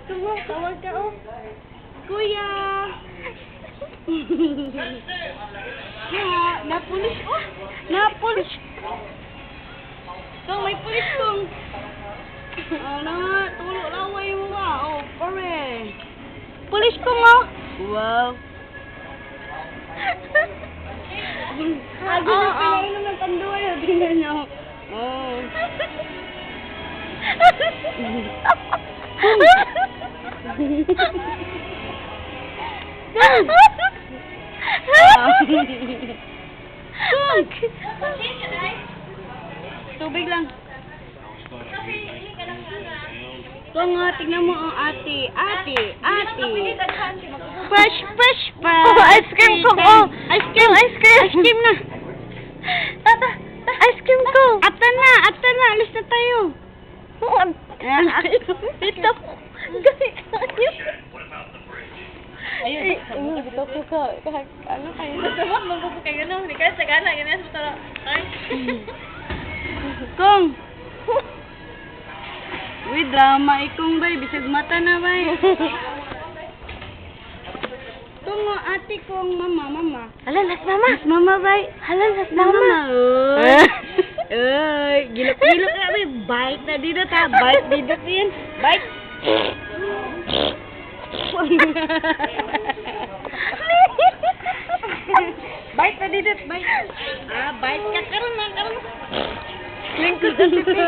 Tawag ka, oh. Kuya! Napulis, oh! Napulis! Kung may pulis kong. Ano nga, tulog laway mo ba? Oh, pare. Pulis ko nga. Wow. Agi na pinainom ng tanduay. Tingnan niyo. Oh. Tubig lang. Ito nga, tignan mo ang ate. Fresh pa. Oh, ice cream ko. Oh, Ice cream na. Tata, ice cream ko. Ata na. Alis na tayo. Ito. Galing kayo. Ayun, ito ko ka. Ano kayo? Basta mo, magpupukay gano'n. Hindi ka sagana. Ganyan sa tara. Ay. Kong. Uy, drama ikong bay. Bisag mata na bay. Kong ate kong mama. Hala, las mama. Mas mama bay. Hala, las mama. Ay, gilok-gilok na bay. Bite na dito ta. Bite dito yan. Bite. Bite na dito. Bite. Bite ka. Karoon na. Lingkod na si Pika.